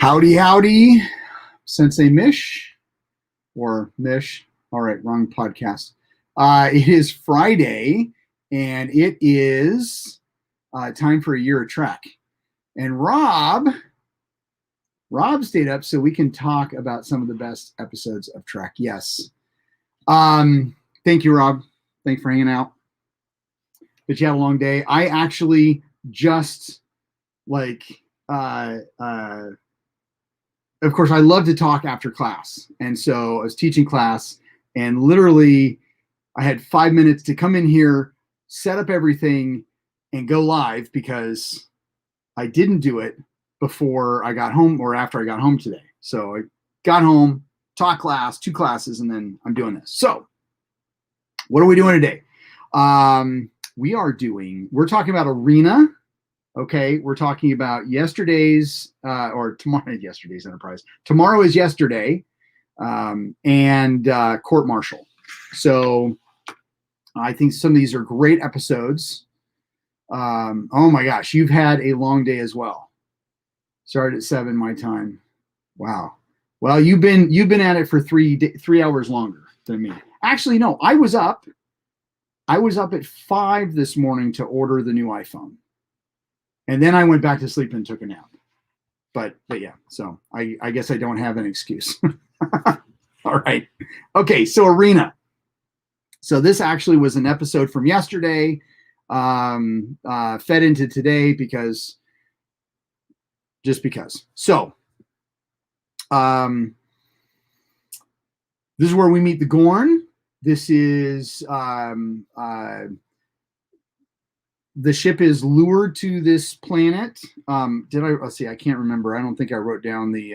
Howdy, howdy, Sensei Mish or Mish. All right, wrong podcast. It is Friday, and it is time for a year of Trek. And Rob stayed up so we can talk about some of the best episodes of Trek. Yes. Thank you, Rob. Thanks for hanging out. But you had a long day. I actually just of course, I love to talk after class. And so I was teaching class, and literally I had 5 minutes to come in here, set up everything, and go live because I didn't do it before I got home or after I got home today. So I got home, taught class, 2 classes, and then I'm doing this. So what are we doing today? We're talking about Arena. Okay, we're talking about yesterday's yesterday's Enterprise. Tomorrow is yesterday, and Court Martial. So I think some of these are great episodes. Oh my gosh, you've had a long day as well. Started at 7 my time. Wow. Well, you've been at it for 3 hours longer than me. Actually, no, I was up at 5 this morning to order the new iPhone. And then I went back to sleep and took a nap. But yeah, so I guess I don't have an excuse. All right. Okay, so Arena. So this actually was an episode from yesterday, fed into today because. So this is where we meet the Gorn. This is the ship is lured to this planet. Let's see, I can't remember. I don't think I wrote down the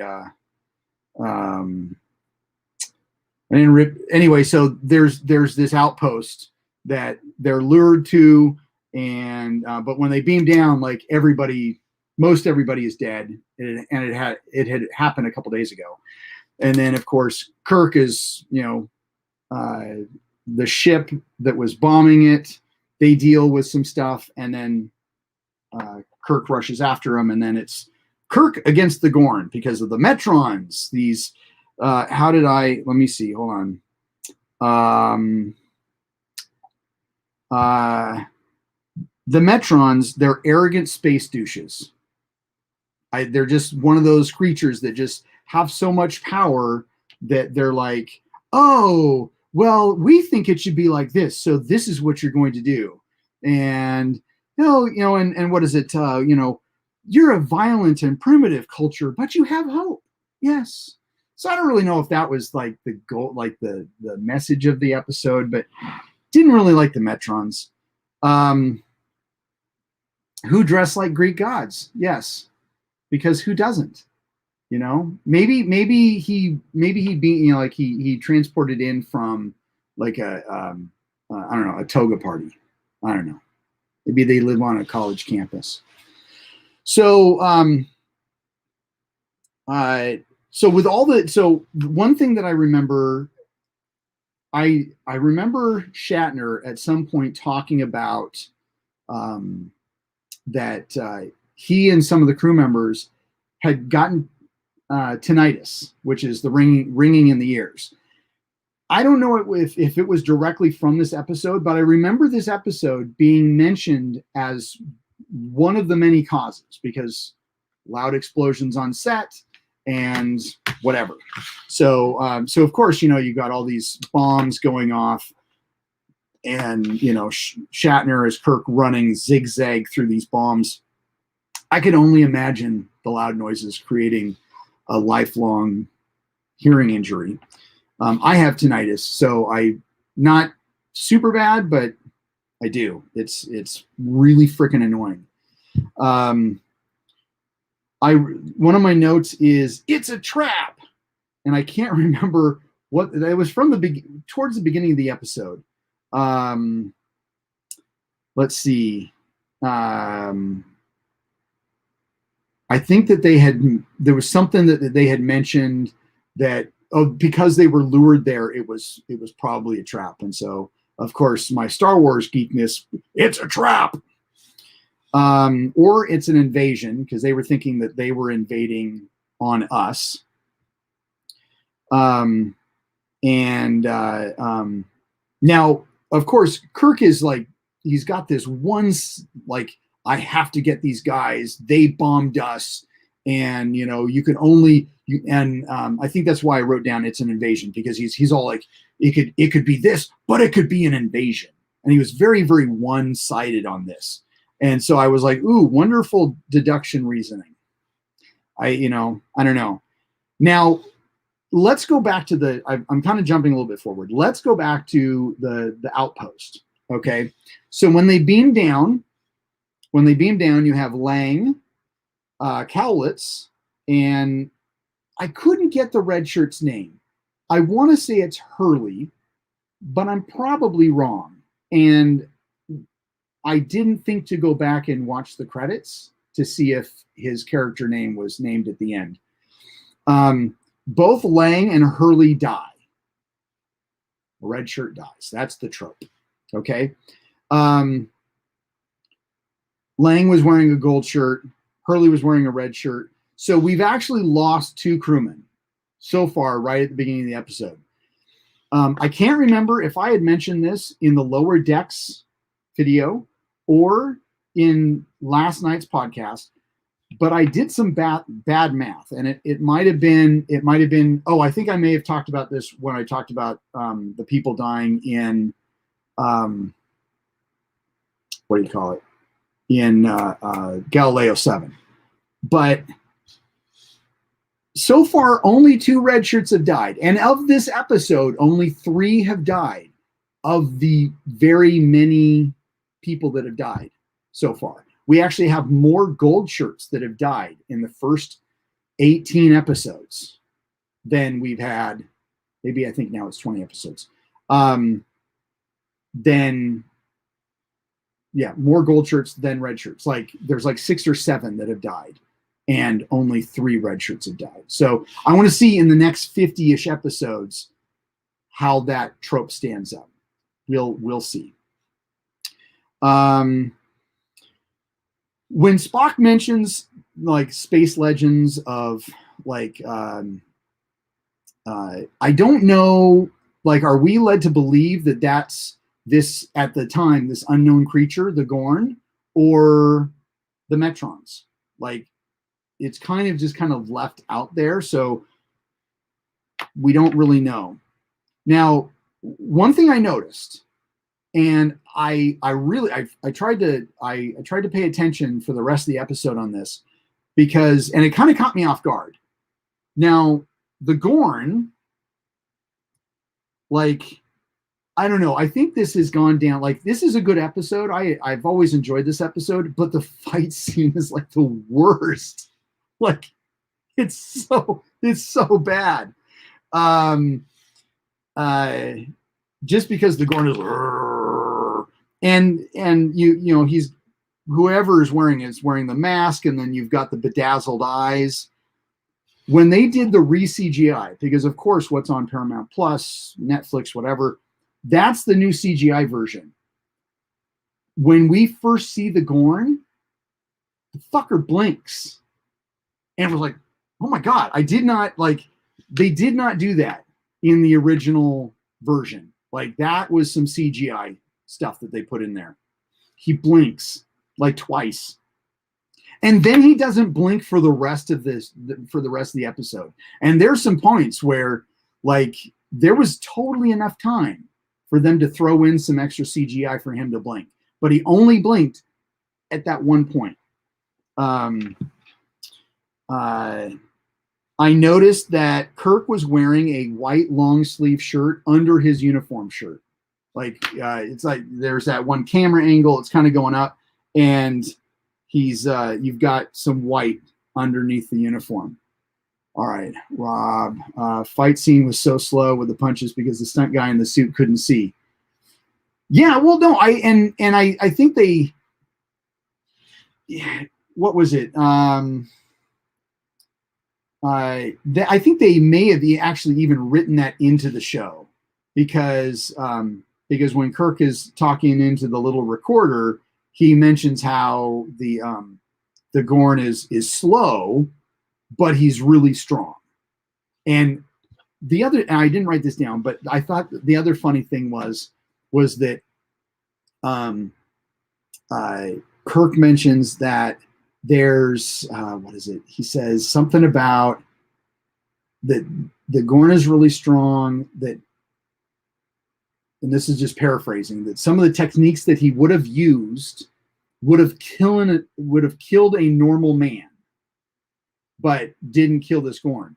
anyway, so there's this outpost that they're lured to, and but when they beam down, like most everybody is dead, and it had happened a couple days ago. And then of course Kirk is, the ship that was bombing it. They deal with some stuff, and then Kirk rushes after him, and then it's Kirk against the Gorn because of the Metrons. These, let me see, hold on. The Metrons, they're arrogant space douches. They're just one of those creatures that just have so much power that they're like, oh, well, we think it should be like this, so this is what you're going to do. And and what is it? You're a violent and primitive culture, but you have hope. Yes. So I don't really know if that was like the goal, like the message of the episode, but didn't really like the Metrons. Who dress like Greek gods? Yes, because who doesn't? Maybe he beat, he transported in from like a I don't know, a toga party. I don't know. Maybe they live on a college campus. So one thing that I remember, I remember Shatner at some point talking about that he and some of the crew members had gotten tinnitus, which is the ringing in the ears. I don't know if it was directly from this episode, but I remember this episode being mentioned as one of the many causes because loud explosions on set and whatever. So of course, you got all these bombs going off, and Shatner as Kirk running zigzag through these bombs. I could only imagine the loud noises creating a lifelong hearing injury. I have tinnitus, so not super bad, but I do. It's really freaking annoying. One of my notes is it's a trap, and I can't remember what it was from towards the beginning of the episode. Let's see. I think that there was something that they had mentioned that because they were lured there, it was probably a trap. And so, of course, my Star Wars geekness, it's a trap. Or it's an invasion, because they were thinking that they were invading on us. Now, of course, Kirk is like, he's got this one, like, I have to get these guys. They bombed us. And, you know, you can only, I think that's why I wrote down it's an invasion, because he's all like, it could be this, but it could be an invasion. And he was very, very one-sided on this. And so I was like, ooh, wonderful deduction reasoning. I don't know. Now, let's go back to I'm kind of jumping a little bit forward. Let's go back to the outpost. Okay. So when they beam down, you have Lang, Cowlitz, and I couldn't get the red shirt's name. I want to say it's Hurley, but I'm probably wrong. And I didn't think to go back and watch the credits to see if his character name was named at the end. Both Lang and Hurley die. A red shirt dies. That's the trope. Okay. Lang was wearing a gold shirt. Hurley was wearing a red shirt. So we've actually lost 2 crewmen so far, right at the beginning of the episode. I can't remember if I had mentioned this in the Lower Decks video or in last night's podcast, but I did some bad math, and it might have been. Oh, I think I may have talked about this when I talked about the people dying in what do you call it, in Galileo 7. But so far, only 2 red shirts have died. And of this episode, only 3 have died of the very many people that have died so far. We actually have more gold shirts that have died in the first 18 episodes than we've had. Maybe I think now it's 20 episodes. More gold shirts than red shirts. Like there's like 6 or 7 that have died, and only 3 red shirts have died. So I want to see in the next 50-ish episodes how that trope stands up. We'll see. When Spock mentions like space legends of like, I don't know, like, are we led to believe that that's this, at the time, this unknown creature, the Gorn, or the Metrons? Like, it's kind of left out there, so we don't really know. Now, one thing I noticed, and I tried to pay attention for the rest of the episode on this, because, and it kind of caught me off guard. Now, the Gorn, like, I don't know. I think this has gone down. Like, this is a good episode. I've always enjoyed this episode, but the fight scene is like the worst. Like, it's so bad. Just because the Gorn is, and you know, he's, whoever is wearing the mask, and then you've got the bedazzled eyes. When they did the re-CGI, because of course what's on Paramount Plus, Netflix, whatever, that's the new CGI version. When we first see the Gorn, the fucker blinks. And was like, oh my God, they did not do that in the original version. Like, that was some CGI stuff that they put in there. He blinks like twice. And then he doesn't blink for the rest of the episode. And there's some points where, like, there was totally enough time for them to throw in some extra CGI for him to blink. But he only blinked at that one point. I noticed that Kirk was wearing a white long sleeve shirt under his uniform shirt. Like, it's like there's that one camera angle, it's kind of going up, and he's you've got some white underneath the uniform. All right, Rob. Fight scene was so slow with the punches because the stunt guy in the suit couldn't see. Yeah, well, no, I think they. Yeah, what was it? I think they may have actually even written that into the show, because when Kirk is talking into the little recorder, he mentions how the Gorn is slow, but he's really strong. And and I didn't write this down, but I thought the other funny thing was that um, Kirk mentions that there's what is it? He says something about that the Gorn is really strong. That, and this is just paraphrasing, that some of the techniques that he would have used would have killed a normal man, but didn't kill this Gorn.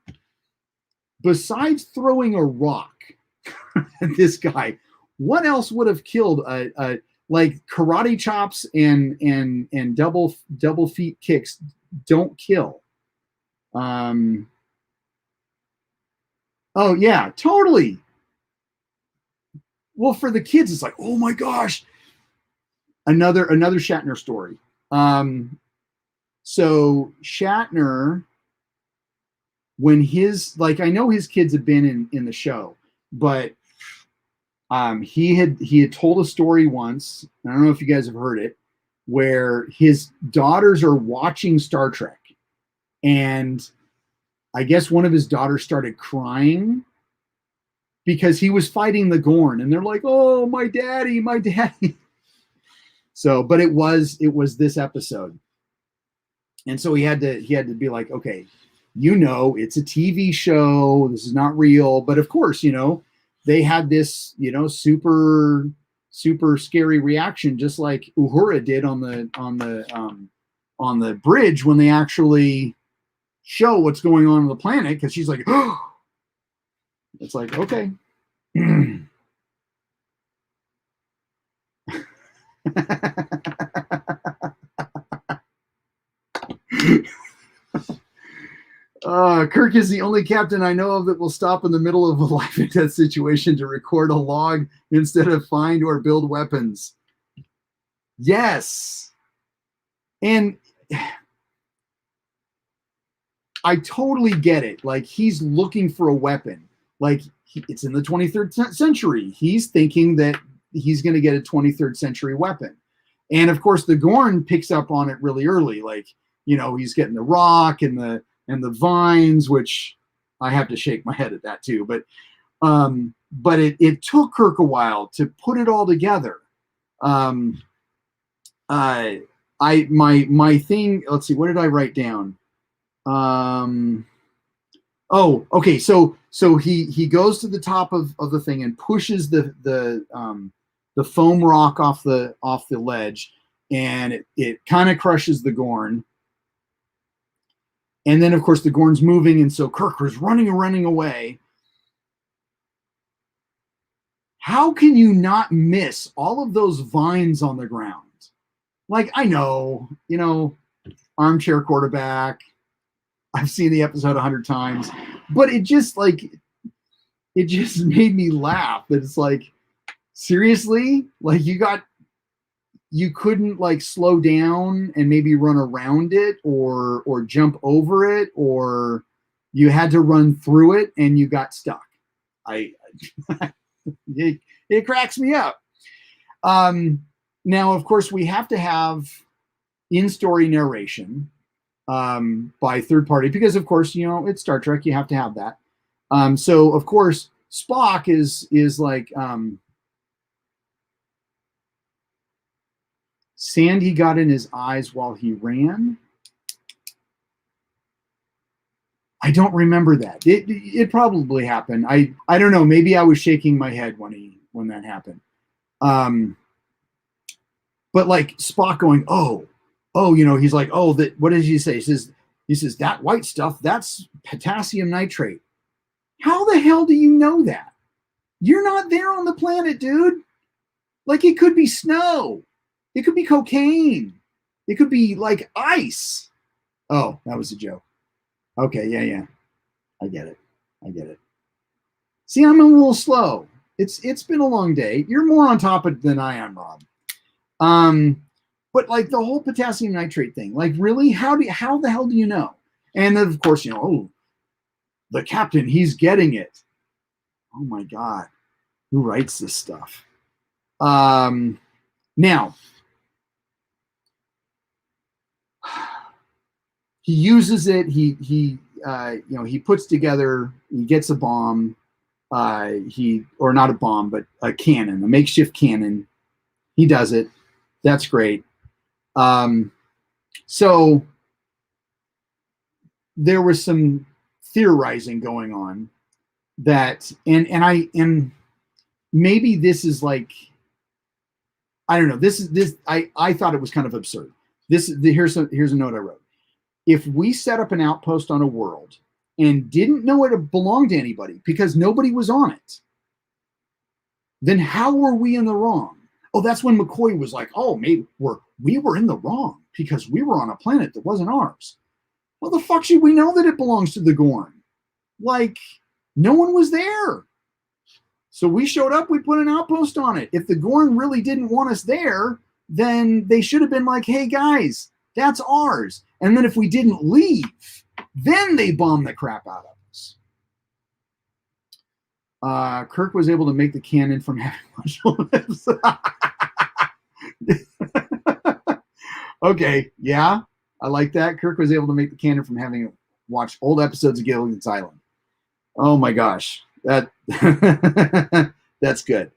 Besides throwing a rock at this guy, what else would have killed a like karate chops and double feet kicks don't kill. Oh yeah, totally. Well, for the kids, it's like, oh my gosh, another Shatner story. So Shatner, when his, like, I know his kids have been in the show, but he had told a story once. I don't know if you guys have heard it, where his daughters are watching Star Trek, and I guess one of his daughters started crying because he was fighting the Gorn, and they're like, "Oh, my daddy, my daddy." So, but it was this episode, and so he had to be like, okay, it's a TV show. This is not real, but of course, they had this, super scary reaction, just like Uhura did on the bridge when they actually show what's going on the planet, because she's like, oh. It's like, okay. Kirk is the only captain I know of that will stop in the middle of a life and death situation to record a log instead of find or build weapons. Yes. And I totally get it. Like, he's looking for a weapon. Like, it's in the 23rd century. He's thinking that he's going to get a 23rd century weapon. And of course, the Gorn picks up on it really early. Like, he's getting the rock and the vines, which I have to shake my head at that too. But it took Kirk a while to put it all together. My thing. Let's see. What did I write down? Oh, okay. So he goes to the top of the thing and pushes the foam rock off the ledge, and it kind of crushes the Gorn. And then, of course, the Gorn's moving, and so Kirk was running away. How can you not miss all of those vines on the ground? Like, I know, armchair quarterback. I've seen the episode 100 times, but it just made me laugh. That it's like, seriously, like, you couldn't like slow down and maybe run around it or jump over it, or you had to run through it and you got stuck. It cracks me up. Now, of course, we have to have in-story narration by third party, because of course, it's Star Trek. You have to have that. So of course, Spock is like, sand he got in his eyes while he ran. I don't remember that. It probably happened. I don't know. Maybe I was shaking my head when that happened. But like Spock going, oh, he's like, oh, that. What did he say? He says that white stuff, that's potassium nitrate. How the hell do you know that? You're not there on the planet, dude. Like, it could be snow. It could be cocaine. It could be like ice. Oh, that was a joke. Okay, yeah. I get it. See, I'm a little slow. It's been a long day. You're more on top of it than I am, Rob. But like the whole potassium nitrate thing, like, really, how the hell do you know? And then, of course, the captain, he's getting it. Oh my God, who writes this stuff? Now, he uses it. He he puts together. He gets a bomb. Or not a bomb, but a cannon, a makeshift cannon. He does it. That's great. So there was some theorizing going on that, and maybe this is like, I don't know. I thought it was kind of absurd. Here's a note I wrote. If we set up an outpost on a world and didn't know it belonged to anybody because nobody was on it, then how were we in the wrong? Oh, that's when McCoy was like, oh, maybe we were in the wrong because we were on a planet that wasn't ours. Well, the fuck should we know that it belongs to the Gorn? Like, no one was there. So we showed up, we put an outpost on it. If the Gorn really didn't want us there, then they should have been like, hey, guys, that's ours. And then if we didn't leave, then they bombed the crap out of us. Kirk was able to make the cannon from having martial lips. Okay, yeah, I like that. Kirk was able to make the cannon from having watched old episodes of Gilligan's Island. Oh my gosh, that's good.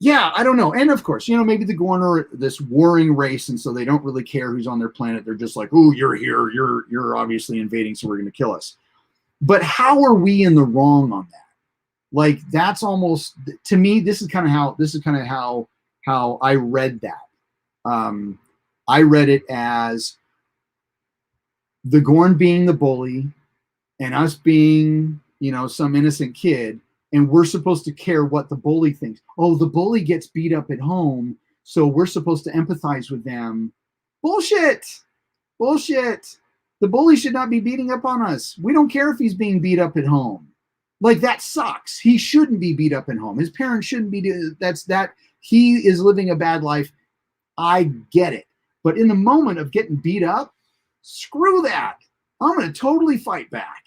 Yeah, I don't know. And of course, maybe the Gorn are this warring race, and so they don't really care who's on their planet. They're just like, oh, you're here. You're obviously invading, so we're going to kill us. But how are we in the wrong on that? Like, that's almost, to me, this is kind of how I read that. I read it as the Gorn being the bully and us being, some innocent kid, and we're supposed to care what the bully thinks. Oh, the bully gets beat up at home, so we're supposed to empathize with them. Bullshit. The bully should not be beating up on us. We don't care if he's being beat up at home. Like, that sucks. He shouldn't be beat up at home. His parents shouldn't be. He is living a bad life. I get it. But in the moment of getting beat up, screw that. I'm going to totally fight back.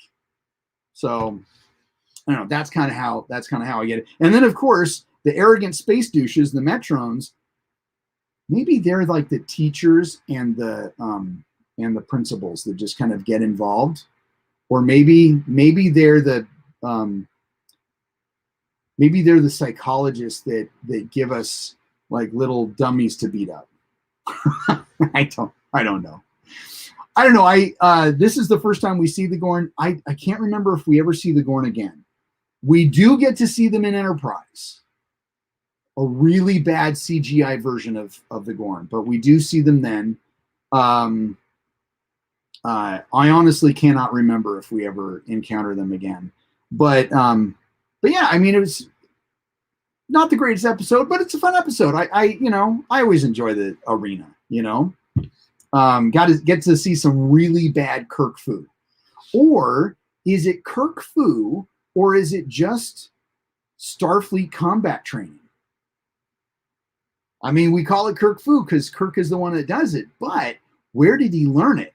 So, I don't know. That's kind of how I get it. And then, of course, the arrogant space douches, the Metrons, maybe they're like the teachers and the principals that just kind of get involved, or maybe they're the psychologists that give us like little dummies to beat up. I don't know. This is the first time we see the Gorn. I can't remember if we ever see the Gorn again. We do get to see them in Enterprise, a really bad CGI version of the Gorn, but we do see them then. I honestly cannot remember if we ever encounter them again. But yeah, I mean, it was not the greatest episode, but it's a fun episode. I always enjoy the arena. Got to get to see some really bad Kirk Fu, or is it Kirk Fu, or is it just Starfleet combat training? I mean, we call it Kirk Fu because Kirk is the one that does it, but where did he learn it?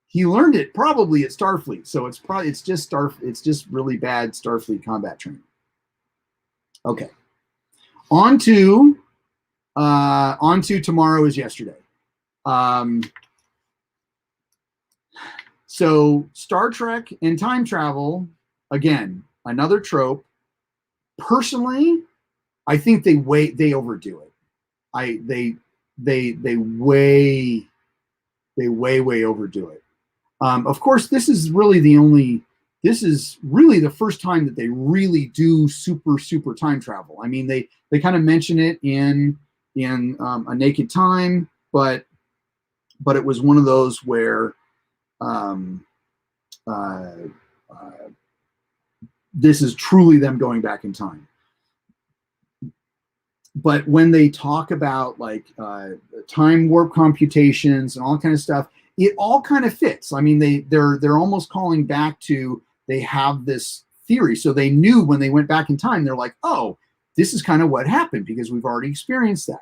He learned it probably at Starfleet, so it's just really bad Starfleet combat training. Okay, on to Tomorrow is Yesterday. So Star Trek and time travel, again, another trope. Personally, I think they overdo it. They way overdo it. Of course, this is really the first time that they really do super time travel. I mean, they kind of mention it in A Naked Time, but it was one of those where this is truly them going back in time. But when they talk about like time warp computations and all kind of stuff, it all kind of fits. I mean, they're almost calling back to, they have this theory. So they knew when they went back in time, they're like, oh, this is kind of what happened because we've already experienced that.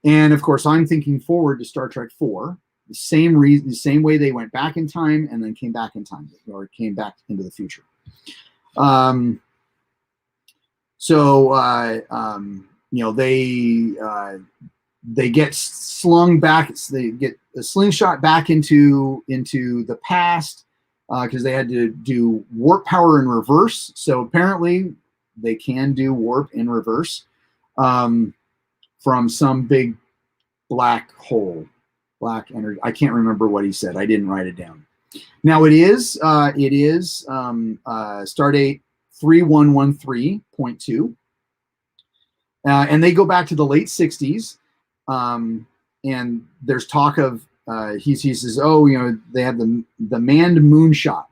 And of course, I'm thinking forward to Star Trek 4, the same way they went back in time and then came back in time, or came back into the future. They get slung back. They get slingshot back into the past because they had to do warp power in reverse. So apparently they can do warp in reverse from some big black hole, black energy. I can't remember what he said. I didn't write it down. Now it is Stardate 3113.2. And they go back to the late 60s. And there's talk of, he says, oh, you know, they have the manned moonshot.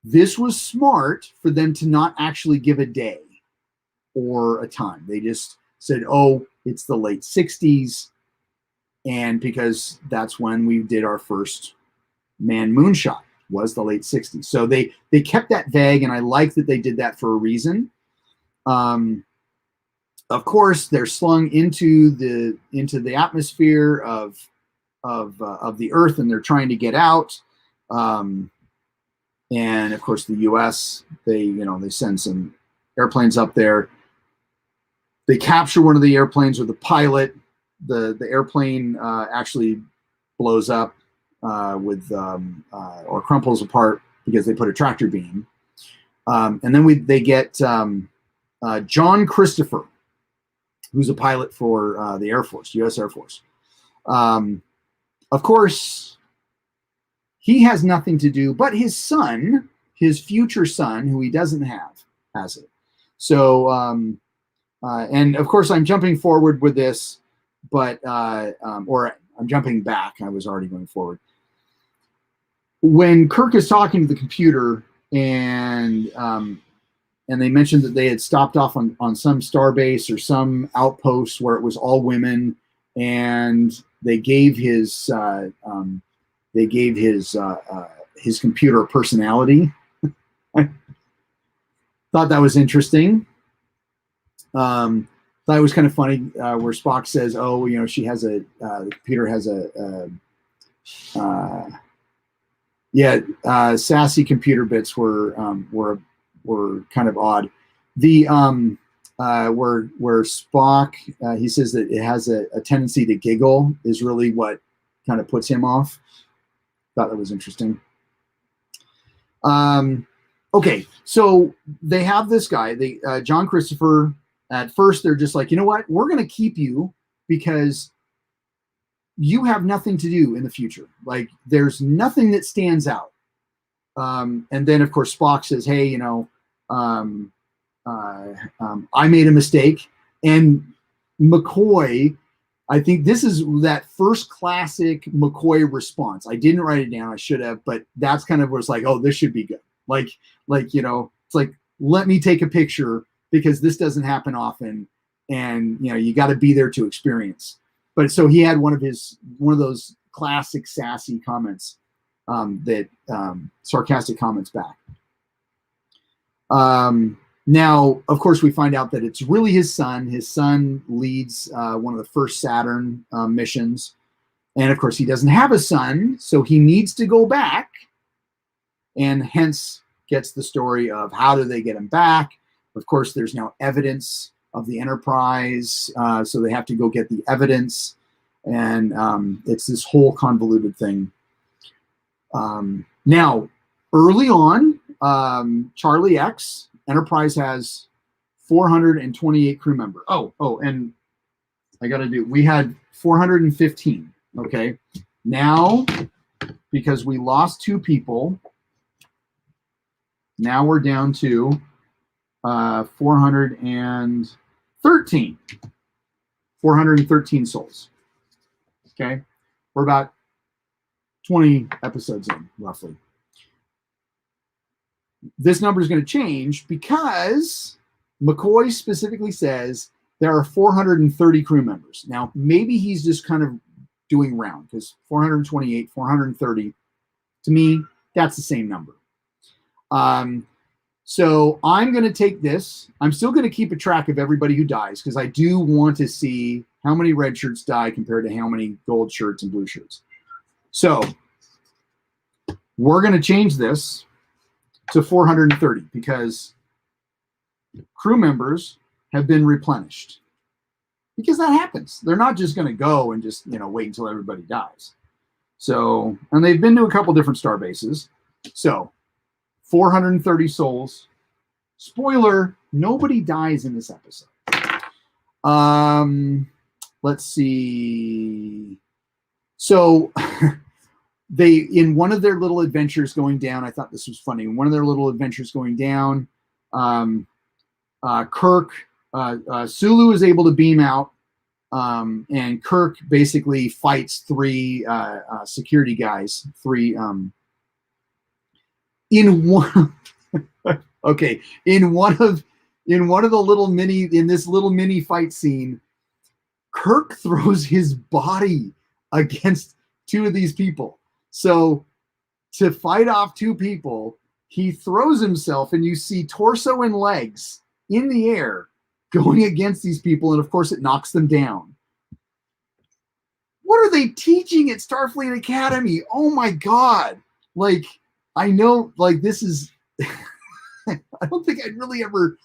This was smart for them to not actually give a day or a time. They just said, oh, it's the late 60s. And because that's when we did our first manned moonshot, was the late 60s. So they kept that vague, and I like that they did that for a reason. Of course, they're slung into the atmosphere of the Earth, and they're trying to get out. And of course, the U.S. they send some airplanes up there. They capture one of the airplanes with a pilot. The airplane actually blows up or crumples apart because they put a tractor beam. And then they get John Christopher, who's a pilot for the Air Force, U.S. Air Force. Of course, he has nothing to do, but his son, his future son, who he doesn't have, has it. So, and of course, I'm jumping forward with this, but, or I'm jumping back. I was already going forward. When Kirk is talking to the computer and they mentioned that they had stopped off on some starbase or some outpost where it was all women, and they gave his computer a personality. I thought that was interesting. Thought it was kind of funny where Spock says, "Oh, you know, she has the computer has sassy computer bits were kind of odd." The where Spock he says that it has a tendency to giggle is really what kind of puts him off. Thought that was interesting. Okay, so they have this guy, John Christopher. At first, they're just like, you know what? We're going to keep you because you have nothing to do in the future. Like, there's nothing that stands out. And then, of course, Spock says, hey, you know, I made a mistake. And McCoy, I think this is that first classic McCoy response. I didn't write it down. I should have, but that's kind of where it's like, oh, this should be good. Like, you know, it's like, let me take a picture because this doesn't happen often. And, you know, you got to be there to experience. But so he had one of those classic sassy comments, sarcastic comments back. Now, of course, we find out that it's really his son. His son leads one of the first Saturn missions. And of course, he doesn't have a son, so he needs to go back, and hence gets the story of how do they get him back. Of course, there's now evidence of the Enterprise, so they have to go get the evidence. And it's this whole convoluted thing. Now, early on, Charlie X, Enterprise has 428 crew members. Oh, and we had 415, okay? Now, because we lost 2 people, now we're down to 413 souls. Okay, we're about 20 episodes in, roughly. This number is going to change because McCoy specifically says there are 430 crew members. Now, maybe he's just kind of doing round because 428, 430, to me, that's the same number. So I'm going to take this. I'm still going to keep a track of everybody who dies because I do want to see how many red shirts die compared to how many gold shirts and blue shirts. So we're going to change this to 430 because crew members have been replenished. Because that happens. They're not just going to go and just, you know, wait until everybody dies. So, and they've been to a couple different star bases. So, 430 souls. Spoiler, nobody dies in this episode. Let's see. So, they, in one of their little adventures going down, I thought this was funny. In one of their little adventures going down, Kirk, Sulu is able to beam out, and Kirk basically fights three security guys. Three in one. Okay, in one of the little mini, in this little mini fight scene, Kirk throws his body against two of these people. So to fight off two people, he throws himself, and you see torso and legs in the air going against these people, and of course it knocks them down. What are they teaching at Starfleet Academy? Oh my God. Like, I know, like, this is, I don't think I'd really ever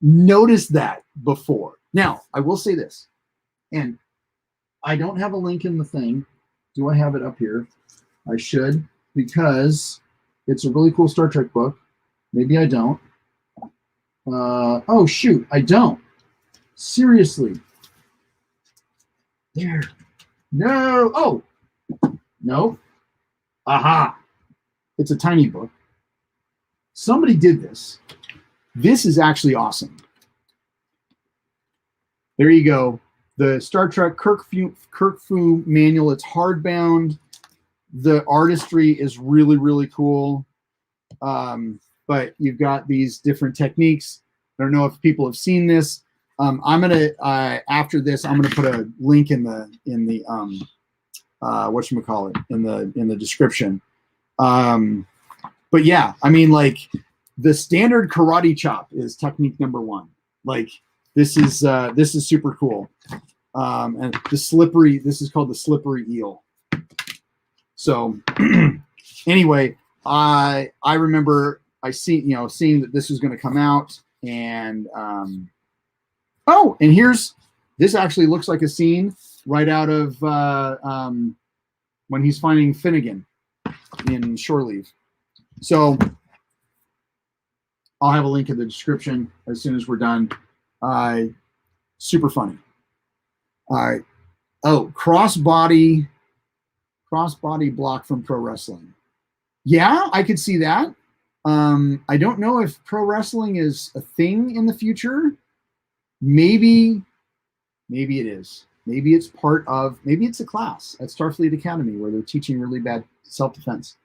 noticed that before. Now, I will say this, and I don't have a link in the thing. Do I have it up here? I should, because it's a really cool Star Trek book. Maybe I don't. Oh, shoot, I don't. Seriously. There. No. Oh, no. Aha. It's a tiny book. Somebody did this. This is actually awesome. There you go. The Star Trek Kirk Fu manual. It's hardbound. The artistry is really, really cool. But you've got these different techniques. I don't know if people have seen this. I'm gonna after this, I'm gonna put a link in the whatchamacallit, in the description. But yeah, I mean, like, the standard karate chop is technique number one. Like, this is super cool. And the slippery, this is called the slippery eel. So anyway, I remember seeing that this was going to come out, and oh, and this actually looks like a scene right out of when he's finding Finnegan in Shore Leave. So I'll have a link in the description as soon as we're done. Super funny. Oh, crossbody block from pro wrestling. Yeah, I could see that. I don't know if pro wrestling is a thing in the future. Maybe it is. Maybe it's maybe it's a class at Starfleet Academy where they're teaching really bad self-defense.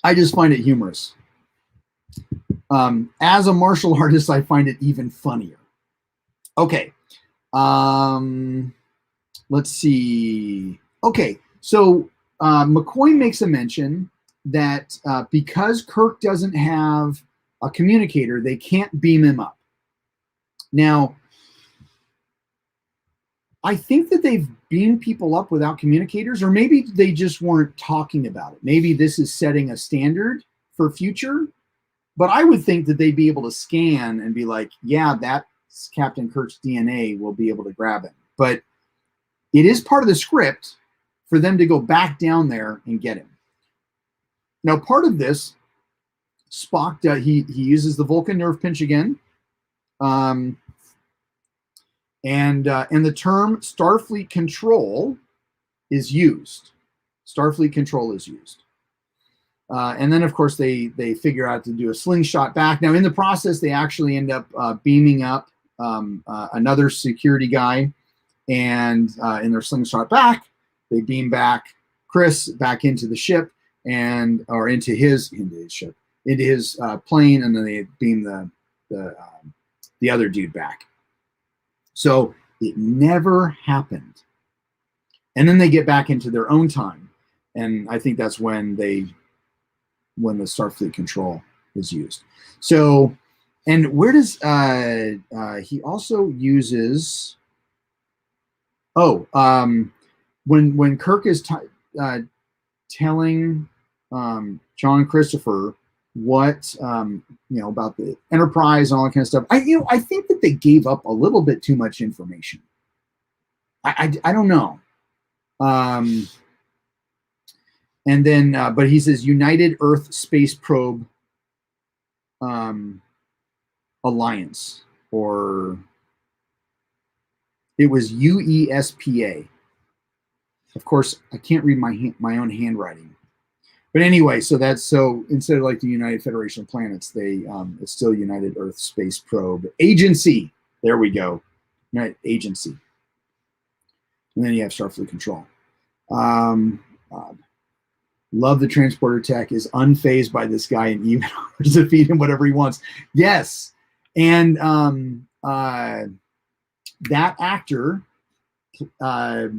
I just find it humorous. As a martial artist, I find it even funnier. Okay. Let's see. Okay. So McCoy makes a mention that because Kirk doesn't have a communicator, they can't beam him up. Now, I think that they've beamed people up without communicators, or maybe they just weren't talking about it. Maybe this is setting a standard for future, but I would think that they'd be able to scan and be like, yeah, that's Captain Kirk's DNA, we'll be able to grab him. But it is part of the script for them to go back down there and get him. Now, part of this, Spock, he uses the Vulcan nerve pinch again. And the term Starfleet control is used. Starfleet control is used. And then, of course, they figure out to do a slingshot back. Now, in the process, they actually end up beaming up another security guy. And in their slingshot back, they beam back Chris back into the ship, or into his ship, into his plane, and then they beam the other dude back. So it never happened. And then they get back into their own time. And I think that's when the Starfleet control is used. So, and where does, he also uses, when Kirk is telling John Christopher what about the Enterprise and all that kind of stuff, I think that they gave up a little bit too much information. I don't know. And then, but he says United Earth Space Probe Alliance, or it was UESPA. Of course, I can't read my own handwriting. But anyway, so instead of like the United Federation of Planets, it's still United Earth Space Probe Agency. There we go. United Agency. And then you have Starfleet Control. Love the transporter tech is unfazed by this guy and even offers to feed him whatever he wants. Yes. And that actor, I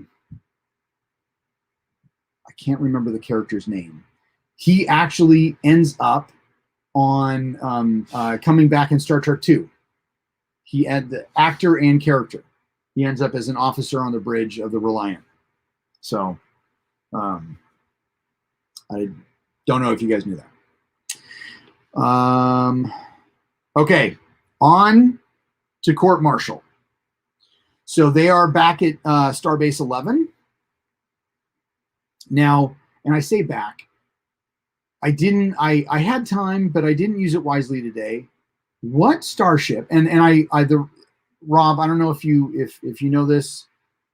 can't remember the character's name. He actually ends up on coming back in Star Trek II. He had the actor and character. He ends up as an officer on the bridge of the Reliant. So I don't know if you guys knew that. Okay, on to Court Martial. So they are back at Starbase 11. Now, and I say back, I had time, but I didn't use it wisely today. What starship, Rob, I don't know if you know this.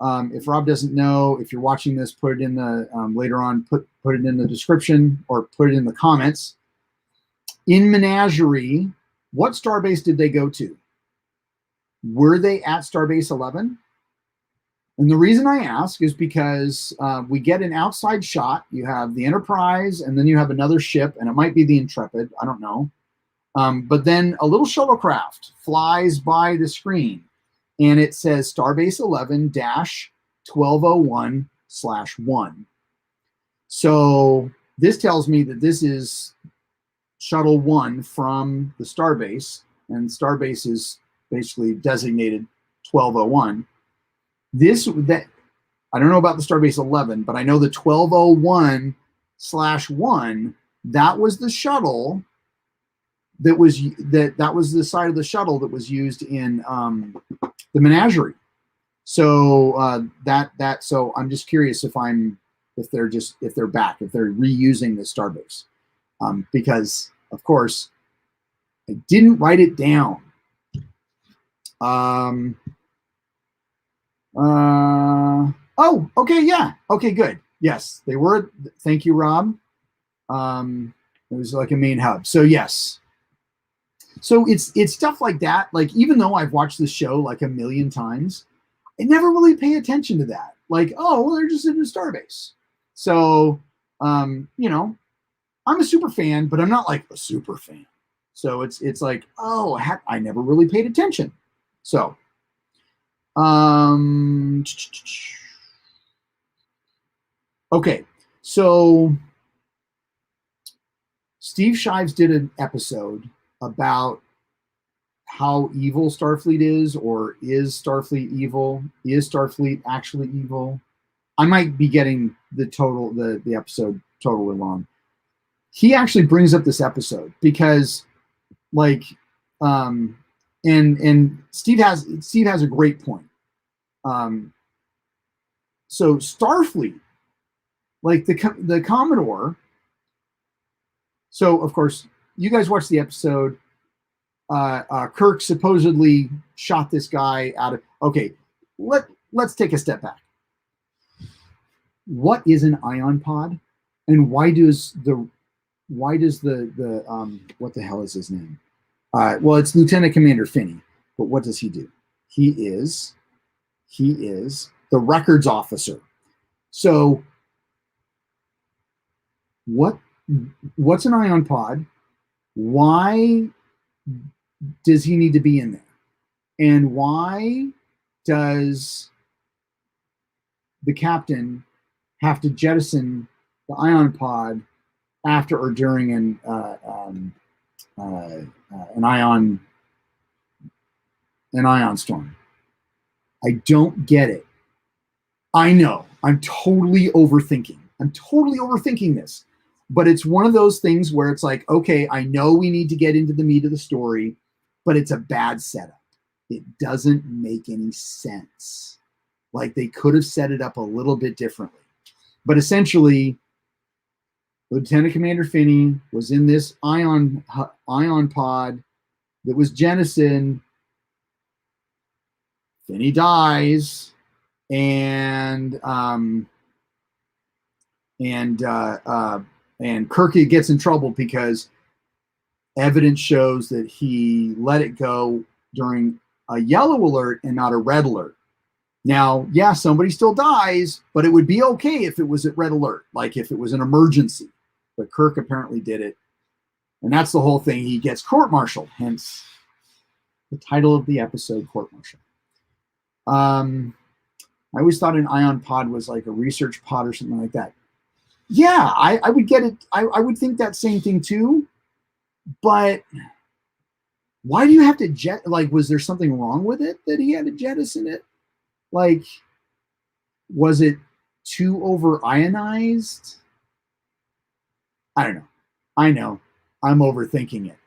If Rob doesn't know, if you're watching this, put it in the later on. Put it in the description or put it in the comments. In Menagerie, what starbase did they go to? Were they at Starbase 11? And the reason I ask is because we get an outside shot. You have the Enterprise, and then you have another ship, and it might be the Intrepid. I don't know. But then a little shuttlecraft flies by the screen, and it says Starbase 11-1201/1. So this tells me that this is Shuttle 1 from the Starbase, and Starbase is basically designated 1201. I don't know about the Starbase 11, but I know the 1201/1, that was the shuttle that was the side of the shuttle that was used in the Menagerie. So so I'm just curious if they're back, if they're reusing the Starbase, because of course I didn't write it down. Oh, okay, yeah, okay, good. Yes, they were. Thank you, Rob. It was like a main hub. So yes. So it's stuff like that. Like, even though I've watched this show like a million times, I never really pay attention to that. Like, oh, well, they're just in the Starbase. So, I'm a super fan, but I'm not like a super fan. So it's like, oh, I never really paid attention. So, okay, so Steve Shives did an episode about how evil Starfleet is, or is Starfleet evil? Is Starfleet actually evil? I might be getting the episode totally wrong. He actually brings up this episode because, like, and Steve has a great point. So Starfleet, like the Commodore. So of course you guys watched the episode. Kirk supposedly shot this guy out of. Okay, let's take a step back. What is an ion pod, and why does the what the hell is his name? Well, it's Lieutenant Commander Finney, but what does he do? He is the records officer. So what's an ion pod? Why does he need to be in there? And why does the captain have to jettison the ion pod after or during an ion storm? I don't get it. I know I'm totally overthinking this, but it's one of those things where it's like, okay, I know we need to get into the meat of the story, but it's a bad setup. It doesn't make any sense. Like they could have set it up a little bit differently. But essentially, Lieutenant Commander Finney was in this ion pod that was jettisoned. Finney dies, and Kirk gets in trouble because evidence shows that he let it go during a yellow alert and not a red alert. Now, yeah, somebody still dies, but it would be okay if it was at red alert, like if it was an emergency. But Kirk apparently did it. And that's the whole thing. He gets court-martialed, hence the title of the episode, Court-Martial. I always thought an ion pod was like a research pod or something like that. Yeah, I would get it. I would think that same thing too. But why do you have to like, was there something wrong with it that he had to jettison it? Like, was it too over ionized? I don't know. I know. I'm overthinking it.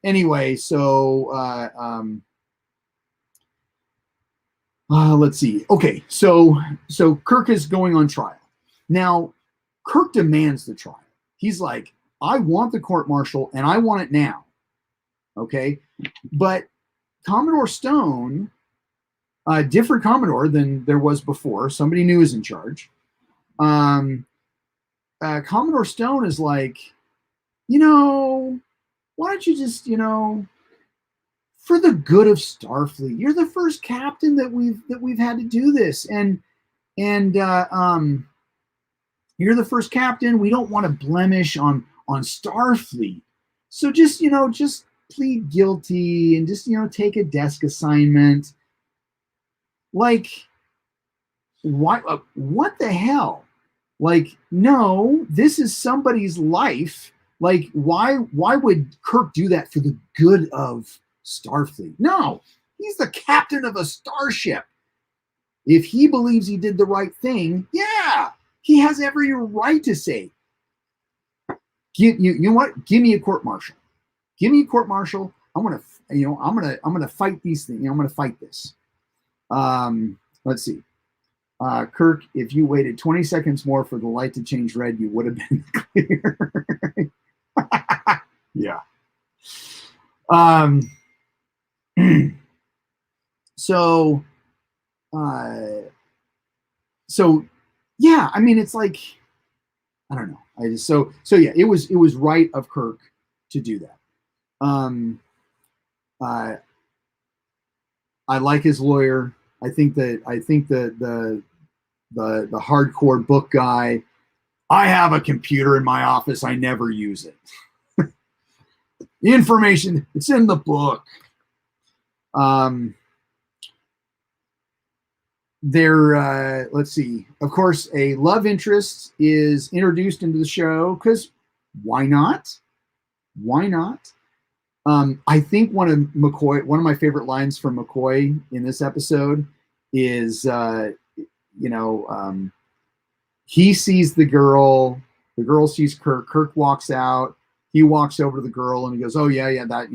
Anyway, so let's see. Okay, so Kirk is going on trial. Now, Kirk demands the trial. He's like, I want the court-martial and I want it now. Okay, but Commodore Stone, a different Commodore than there was before, somebody new is in charge. Commodore Stone is like, why don't you just, for the good of Starfleet, you're the first captain that we've had to do this, and you're the first captain. We don't want to blemish on Starfleet, so just plead guilty and just take a desk assignment. Like, what the hell? Like, no, this is somebody's life. Like, why would Kirk do that for the good of Starfleet? No, he's the captain of a starship. If he believes he did the right thing, yeah, he has every right to say, you know what? Give me a court-martial. Give me a court-martial. I'm gonna fight these things. I'm gonna fight this. Let's see. Kirk, if you waited 20 seconds more for the light to change red, you would have been clear. Yeah. So yeah, I mean, it's like, I don't know. So yeah, it was right of Kirk to do that. I like his lawyer. I think the hardcore book guy. I have a computer in my office. I never use it. The information, it's in the book. Let's see. Of course, a love interest is introduced into the show because why not? Why not? I think one of my favorite lines from McCoy in this episode is, he sees the girl sees Kirk walks out, he walks over to the girl and he goes, oh yeah, that,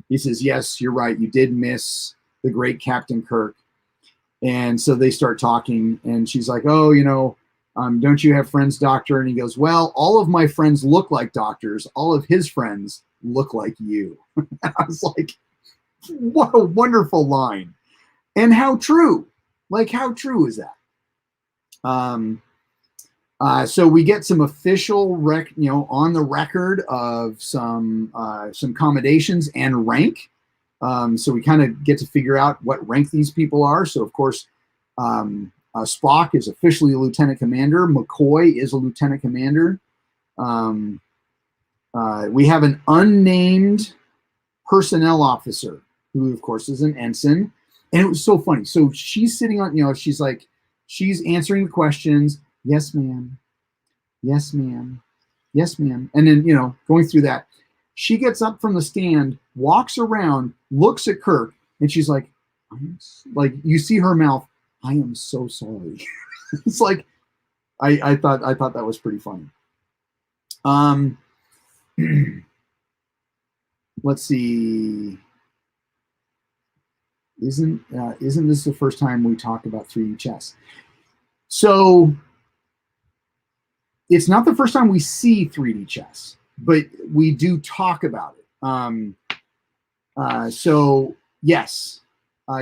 he says, yes, you're right, you did miss the great Captain Kirk. And so they start talking and she's like, oh, don't you have friends, doctor? And he goes, well, all of my friends look like doctors. All of his friends look like you. I was like, what a wonderful line. And how true. Like, how true is that? So we get some official on the record of some commendations and rank. So we kind of get to figure out what rank these people are. So of course, Spock is officially a lieutenant commander. McCoy is a lieutenant commander. We have an unnamed personnel officer who, of course, is an ensign. And it was so funny. So she's sitting on, she's answering the questions. Yes, ma'am. Yes, ma'am. Yes, ma'am. And then, going through that, she gets up from the stand, walks around, looks at Kirk, and she's like, you see her mouth, I am so sorry. It's like, I thought that was pretty funny. Let's see. Isn't this the first time we talk about 3D chess? So it's not the first time we see 3D chess, but we do talk about it. So yes,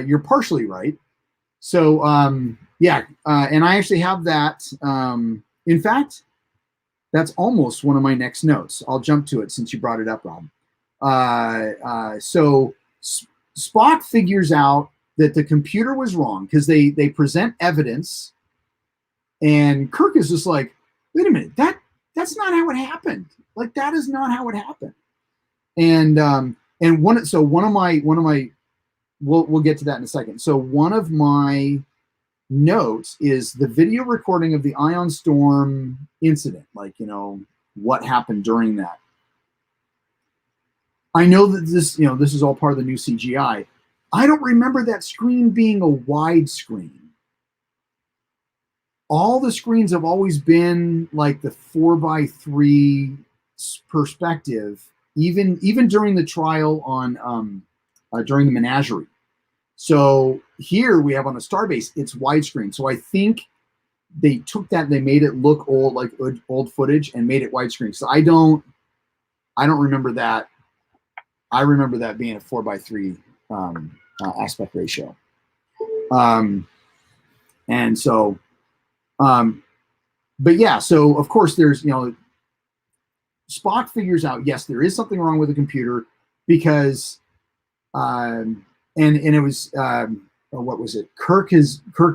you're partially right. So yeah, and I actually have that. In fact, that's almost one of my next notes. I'll jump to it since you brought it up, Rob. So Spock figures out that the computer was wrong because they present evidence, and Kirk is just like, wait a minute, that's not how it happened. Like, that is not how it happened. And one of my we'll get to that in a second. So one of my notes is the video recording of the Ion Storm incident, like, what happened during that. I know that this is all part of the new CGI. I don't remember that screen being a wide screen. All the screens have always been like the 4:3 perspective, even during the trial on during the menagerie. So here we have on a Starbase, it's widescreen. So I think they took that, they made it look old, like old footage, and made it widescreen. So I don't remember that. I remember that being a 4:3 aspect ratio. And so, but yeah, so of course there's, Spock figures out, yes, there is something wrong with the computer because, and it was, what was it? Kirk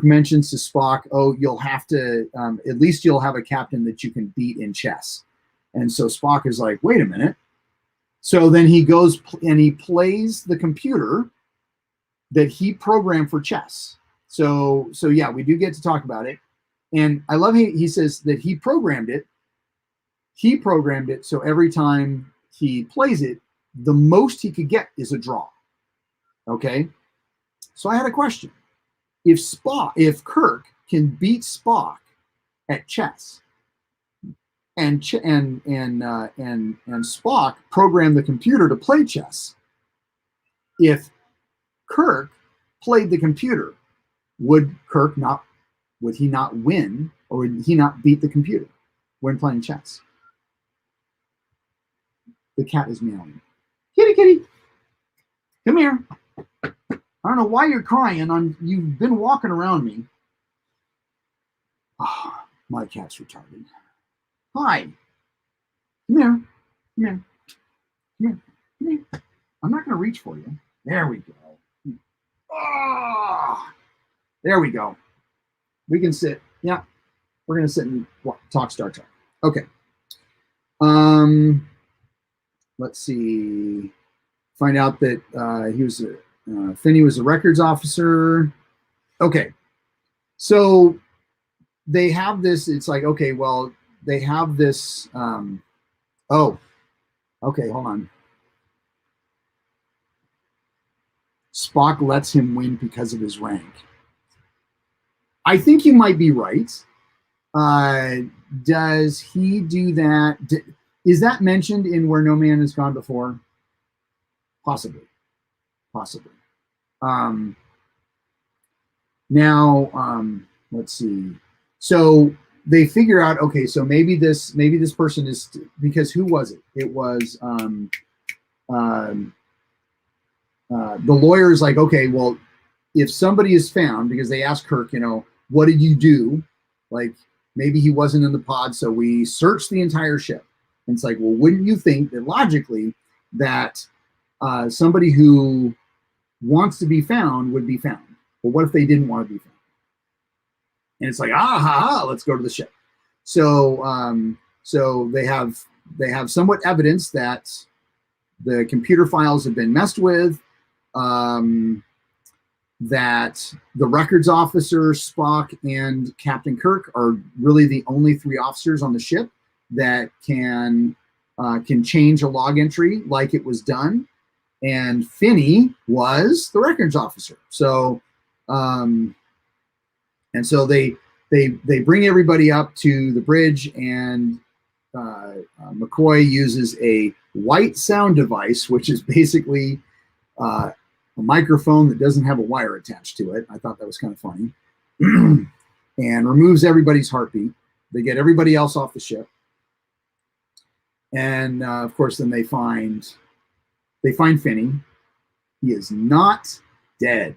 mentions to Spock, oh, you'll have to, at least you'll have a captain that you can beat in chess. And so Spock is like, wait a minute. So then he goes and he plays the computer that he programmed for chess. So yeah, we do get to talk about it. And I love he says that he programmed it. He programmed it so every time he plays it, the most he could get is a draw. Okay? So I had a question. If Kirk can beat Spock at chess, and Spock programmed the computer to play chess, if Kirk played the computer, would he not win, or would he not beat the computer when playing chess? The cat is meowing. Kitty, come here. I don't know why you're crying. You've been walking around me. Oh, my cat's retarded. Hi. Come here. I'm not going to reach for you. There we go. Oh, there we go. We can sit. Yeah, we're going to sit and talk Star Trek. Okay. Let's see. Find out that Finney was a records officer. Okay. So they have this. It's like, okay, well, they have this. Oh, okay, hold on. Spock lets him win because of his rank. I think you might be right. Does he do that? Is that mentioned in Where No Man Has Gone Before? Possibly. Now, let's see. So they figure out, okay, so maybe this person is, because who was it? It was the lawyer is like, okay, well, if somebody is found, because they ask Kirk, what did you do? Like, maybe he wasn't in the pod, so we searched the entire ship. And it's like, well, wouldn't you think that logically that somebody who wants to be found would be found? Well, what if they didn't want to be found? And it's like, let's go to the ship. So so they have somewhat evidence that the computer files have been messed with, that the records officer, Spock, and Captain Kirk are really the only three officers on the ship that can change a log entry like it was done. And Finney was the records officer. So and so they bring everybody up to the bridge, and McCoy uses a white sound device, which is basically a microphone that doesn't have a wire attached to it. I thought that was kind of funny. And removes everybody's heartbeat. They get everybody else off the ship. And of course, then they find Finney. He is not dead.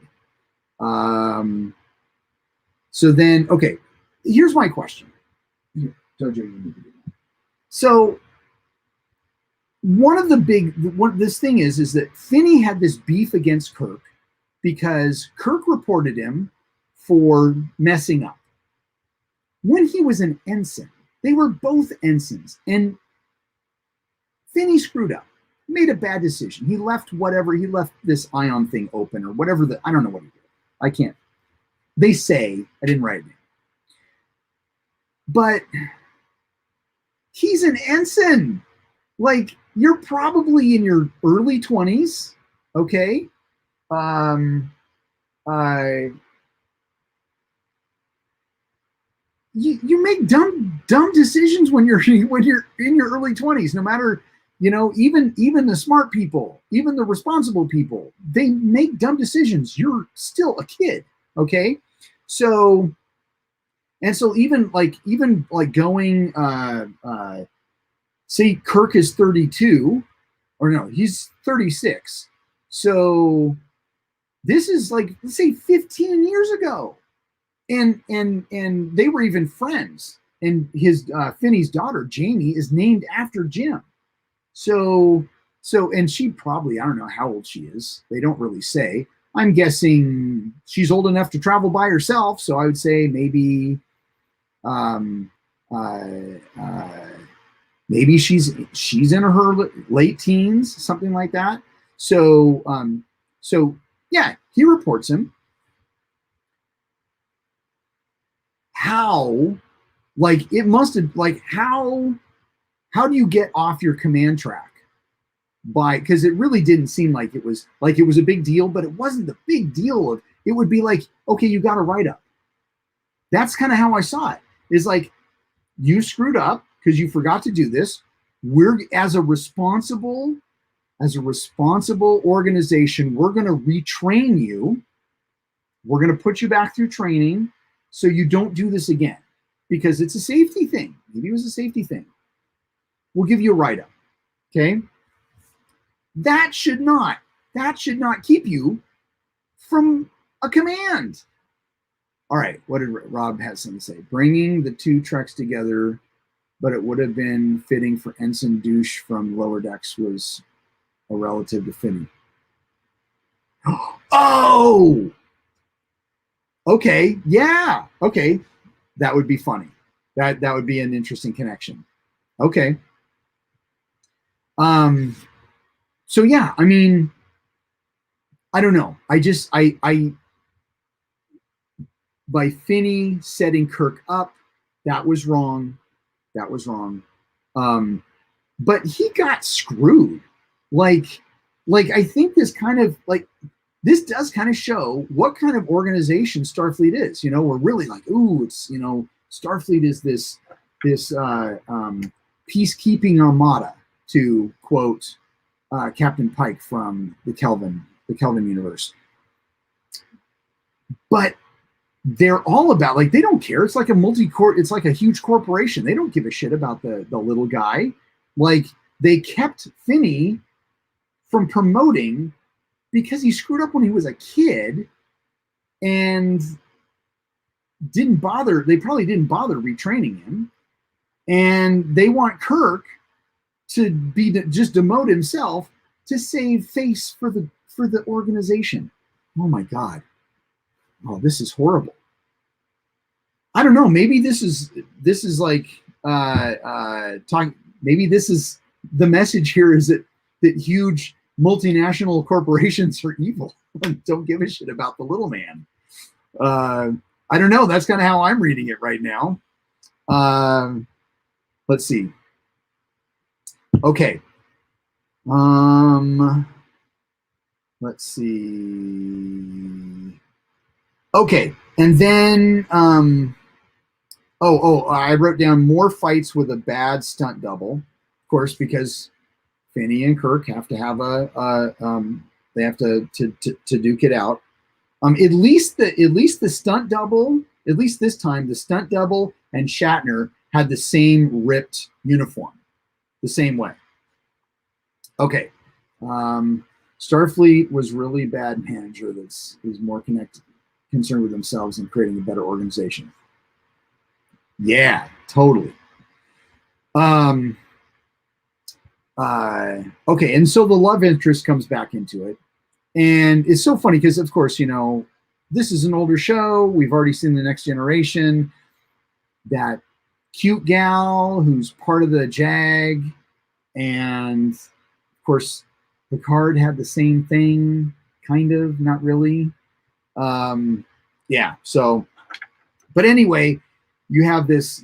So then, okay, here's my question. Here, Jojo, you need to do that. So one of the this thing is that Finney had this beef against Kirk because Kirk reported him for messing up. When he was an ensign, they were both ensigns, and Finney screwed up, made a bad decision. He left this ion thing open or whatever. I don't know what he did. I can't. They say, I didn't write it. But he's an ensign. Like, you're probably in your early 20s, okay? You make dumb decisions when you're in your early 20s. No matter, even the smart people, even the responsible people, they make dumb decisions. You're still a kid, okay? So even going, say Kirk is 32, or no, he's 36. So this is like, let's say 15 years ago. And they were even friends. And his Finney's daughter, Jamie, is named after Jim. So and she probably, I don't know how old she is. They don't really say. I'm guessing she's old enough to travel by herself. So I would say maybe maybe she's in her late teens, something like that. So yeah, he reports him. How, like, it must have, like, how do you get off your command track? Because it really didn't seem like it was a big deal, but it wasn't the big deal of, it would be like, okay, you got a write-up. That's kind of how I saw it. Is like, you screwed up because you forgot to do this. We're, as a responsible organization, we're going to retrain you. We're going to put you back through training so you don't do this again, because it's a safety thing. Maybe it was a safety thing. We'll give you a write-up. Okay. That should not keep you from a command. All right. What did Rob have something to say? Bringing the two treks together, but it would have been fitting for Ensign Douche from Lower Decks was a relative to Finney. Oh, okay. Yeah. Okay. That would be funny. That would be an interesting connection. Okay. So yeah, I mean, I don't know. By Finney setting Kirk up, that was wrong. But he got screwed. Like I think this does kind of show what kind of organization Starfleet is. We're really like, ooh, it's, Starfleet is this peacekeeping armada, to quote Captain Pike from the Kelvin universe. But they're all about, like, they don't care. It's like it's like a huge corporation. They don't give a shit about the little guy. Like, they kept Finney from promoting because he screwed up when he was a kid and they probably didn't bother retraining him. And they want Kirk to just demote himself to save face for the organization. Oh my God. Oh, this is horrible. I don't know. Maybe this is like talking. Maybe this is the message here, is that huge multinational corporations are evil and don't give a shit about the little man. I don't know. That's kind of how I'm reading it right now. Let's see. Okay. Let's see. Okay. And then, I wrote down more fights with a bad stunt double, of course, because Finney and Kirk have to have a They have to duke it out. At least the stunt double, at least this time, the stunt double and Shatner had the same ripped uniform, the same way. Okay. Starfleet was really bad manager that's is more concerned with themselves and creating a better organization. Yeah, totally. Okay, and so the love interest comes back into it. And it's so funny because, of course, this is an older show. We've already seen The Next Generation. That cute gal who's part of the JAG. And, of course, Picard had the same thing, kind of, not really. Yeah, so, but anyway, you have this,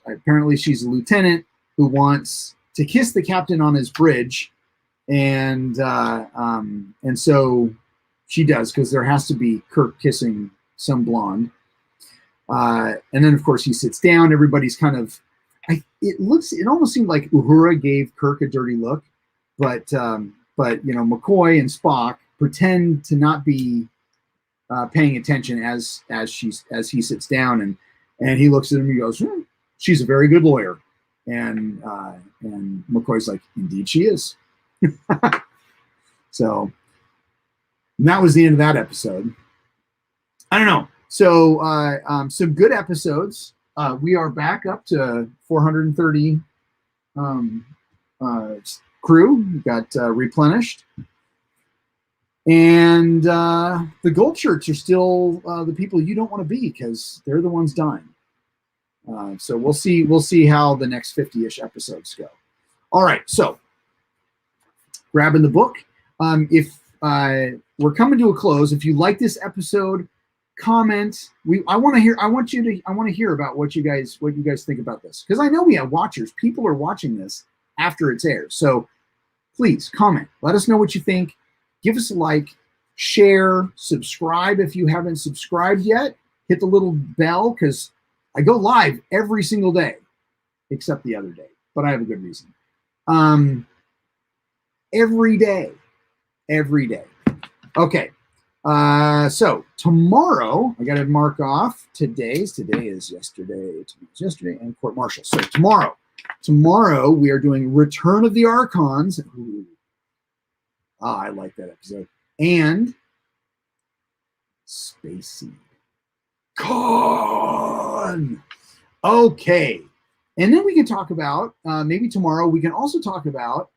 apparently she's a lieutenant who wants to kiss the captain on his bridge. And so she does, because there has to be Kirk kissing some blonde. And then, of course, he sits down. Everybody's kind of, it almost seemed like Uhura gave Kirk a dirty look, but McCoy and Spock pretend to not be paying attention as he sits down, and he looks at him and he goes, she's a very good lawyer. And McCoy's like, indeed she is. So that was the end of that episode. I don't know. So some good episodes. We are back up to 430 crew. We got replenished. And the gold shirts are still the people you don't want to be, because they're the ones dying. So we'll see how the next 50-ish episodes go. All right, so grabbing the book. If we're coming to a close, if you like this episode, comment. I want to hear about what you guys think about this, because I know we have watchers. People are watching this after it's aired. So please comment. Let us know what you think. Give us a like, share, subscribe if you haven't subscribed yet. Hit the little bell, because I go live every single day, except the other day, but I have a good reason. Every day. Okay. So tomorrow, I got to mark off today is yesterday, and court martial. So tomorrow we are doing Return of the Archons. Ooh. I like that episode. And Space Seed. Con. Okay. And then we can talk about, maybe tomorrow, we can also talk about,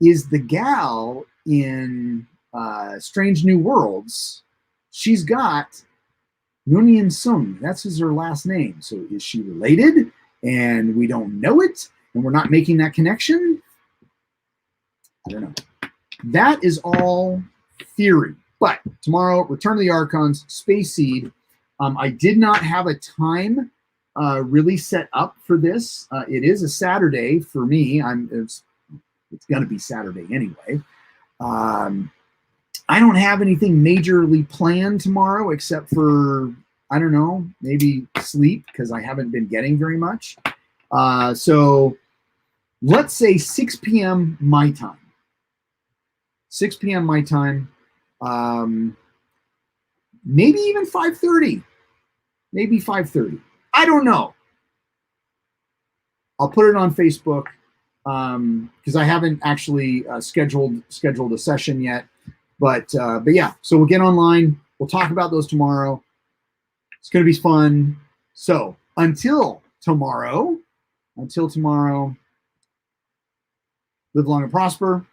is the gal in Strange New Worlds, she's got Noonien Sung. That's her last name. So is she related? And we don't know it, and we're not making that connection? I don't know. That is all theory. But tomorrow, Return of the Archons, Space Seed. I did not have a time really set up for this. It is a Saturday for me. It's going to be Saturday anyway. I don't have anything majorly planned tomorrow except for, I don't know, maybe sleep, because I haven't been getting very much. So let's say 6 p.m. my time. 6 p.m. my time. Maybe even 5:30. Maybe 5:30. I don't know. I'll put it on Facebook, because I haven't actually scheduled a session yet. But yeah, so we'll get online. We'll talk about those tomorrow. It's going to be fun. So until tomorrow, live long and prosper.